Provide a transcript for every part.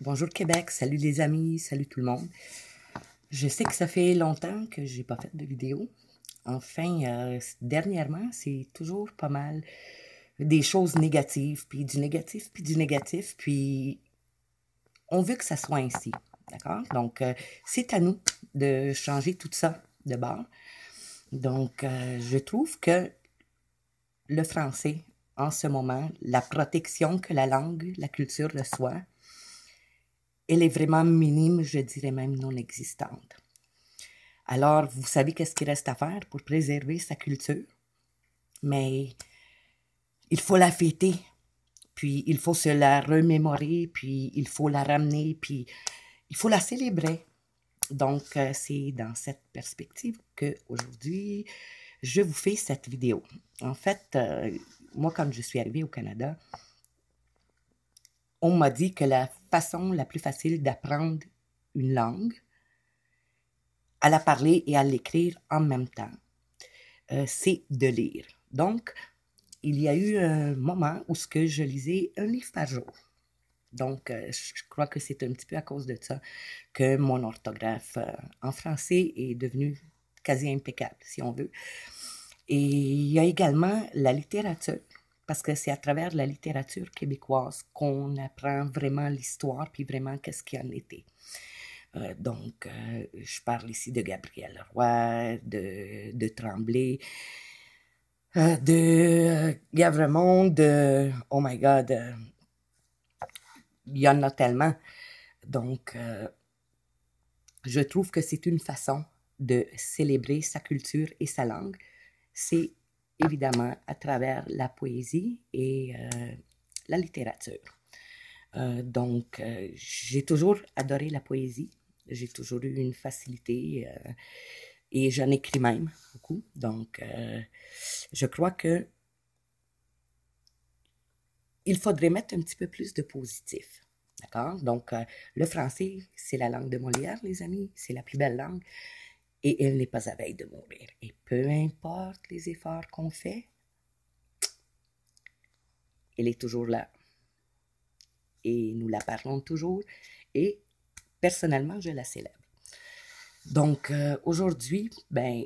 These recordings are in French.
Bonjour Québec, salut les amis, salut tout le monde. Je sais que ça fait longtemps que j'ai pas fait de vidéo. Enfin, dernièrement, c'est toujours pas mal des choses négatives, puis du négatif, puis du négatif, puis on veut que ça soit ainsi, d'accord? Donc, c'est à nous de changer tout ça de bord. Donc, je trouve que le français, en ce moment, la protection que la langue, la culture reçoit, elle est vraiment minime, je dirais même non existante. Alors, vous savez qu'est-ce qu'il reste à faire pour préserver sa culture? Mais il faut la fêter, puis il faut se la remémorer, puis il faut la ramener, puis il faut la célébrer. Donc, c'est dans cette perspective qu'aujourd'hui, je vous fais cette vidéo. En fait, moi, quand je suis arrivée au Canada, on m'a dit que la façon la plus facile d'apprendre une langue, à la parler et à l'écrire en même temps, c'est de lire. Donc, il y a eu un moment où je lisais un livre par jour. Donc, je crois que c'est un petit peu à cause de ça que mon orthographe en français est devenue quasi impeccable, si on veut. Et il y a également la littérature, parce que c'est à travers la littérature québécoise qu'on apprend vraiment l'histoire, puis vraiment qu'est-ce qu'il y en était. Donc, je parle ici de Gabriel Roy, de Tremblay, de Gavremont, oh my God, il y en a tellement. Donc, je trouve que c'est une façon de célébrer sa culture et sa langue. C'est évidemment à travers la poésie et la littérature. Donc, j'ai toujours adoré la poésie. J'ai toujours eu une facilité et j'en écris même beaucoup. Donc, je crois que il faudrait mettre un petit peu plus de positif. D'accord? Donc, le français, c'est la langue de Molière, les amis. C'est la plus belle langue. Et elle n'est pas à veille de mourir. Et peu importe les efforts qu'on fait, elle est toujours là. Et nous la parlons toujours. Et personnellement, je la célèbre. Donc, aujourd'hui, ben,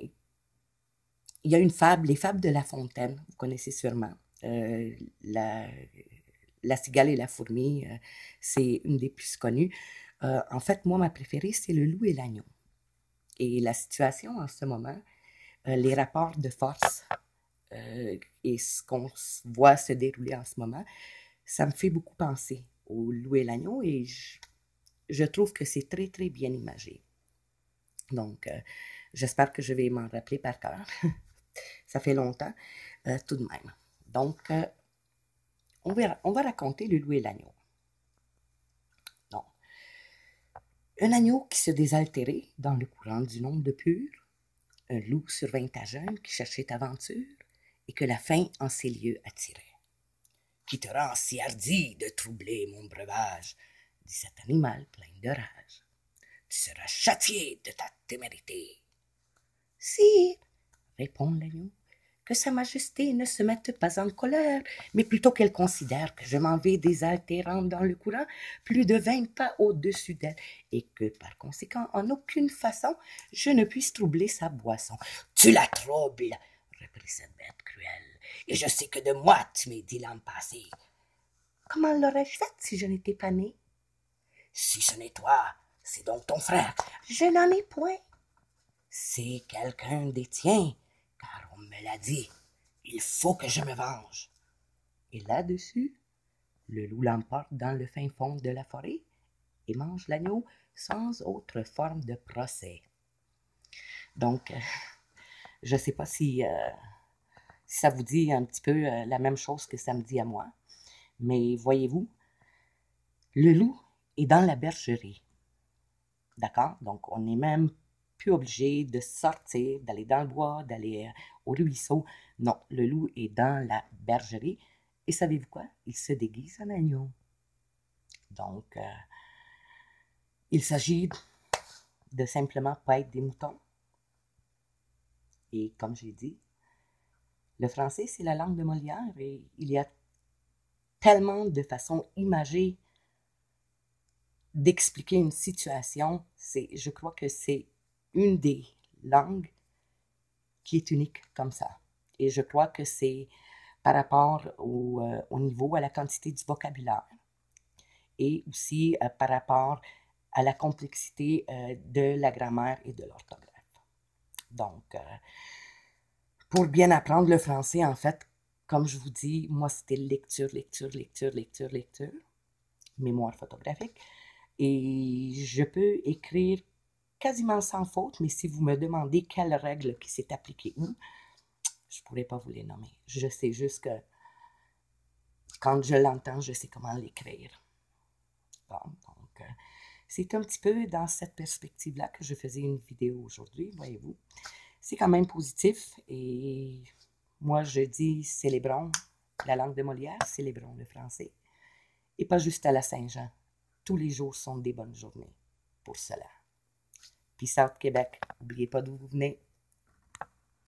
il y a une fable, les fables de La Fontaine, vous connaissez sûrement. La cigale et la fourmi, c'est une des plus connues. En fait, moi, ma préférée, c'est le loup et l'agneau. Et la situation en ce moment, les rapports de force et ce qu'on voit se dérouler en ce moment, ça me fait beaucoup penser au loup et l'agneau et je trouve que c'est très, très bien imagé. Donc, j'espère que je vais m'en rappeler par cœur. Ça fait longtemps, tout de même. Donc, on va raconter le loup et l'agneau. Non. Un agneau qui se désaltérait dans le courant du monde de pur, un loup survint à jeun qui cherchait aventure et que la faim en ses lieux attirait. Qui te rend si hardi de troubler mon breuvage, dit cet animal plein de rage. Tu seras châtié de ta témérité. Sire, répond l'agneau, que sa majesté ne se mette pas en colère, mais plutôt qu'elle considère que je m'en vais désaltérant dans le courant plus de 20 pas au-dessus d'elle, et que par conséquent, en aucune façon, je ne puisse troubler sa boisson. Tu la troubles, reprit cette bête cruelle, et je sais que de moi tu m'es dit l'an passé. Comment l'aurais-je faite si je n'étais pas né? Si ce n'est toi, c'est donc ton frère. Je n'en ai point. C'est quelqu'un des tiens, car on me l'a dit. Il faut que je me venge. Et là-dessus, le loup l'emporte dans le fin fond de la forêt et mange l'agneau sans autre forme de procès. Donc, je ne sais pas si ça vous dit un petit peu la même chose que ça me dit à moi, mais voyez-vous, le loup est dans la bergerie. D'accord? Donc, on n'est même plus obligé de sortir, d'aller dans le bois, d'aller au ruisseau. Non, le loup est dans la bergerie. Et savez-vous quoi? Il se déguise en agneau. Donc, il s'agit de simplement pas être des moutons. Et comme j'ai dit, le français, c'est la langue de Molière et il y a tellement de façons imagées d'expliquer une situation, je crois que c'est une des langues qui est unique comme ça. Et je crois que c'est par rapport au niveau, à la quantité du vocabulaire et aussi par rapport à la complexité de la grammaire et de l'orthographe. Donc, pour bien apprendre le français, en fait, comme je vous dis, moi, c'était lecture, lecture, lecture, lecture, lecture, mémoire photographique. Et je peux écrire quasiment sans faute, mais si vous me demandez quelle règle qui s'est appliquée où, je ne pourrais pas vous les nommer. Je sais juste que quand je l'entends, je sais comment l'écrire. Bon, donc, c'est un petit peu dans cette perspective-là que je faisais une vidéo aujourd'hui, voyez-vous. C'est quand même positif et moi, je dis célébrons la langue de Molière, célébrons le français. Et pas juste à la Saint-Jean. Tous les jours sont des bonnes journées pour cela. Peace out Québec. N'oubliez pas d'où vous venez.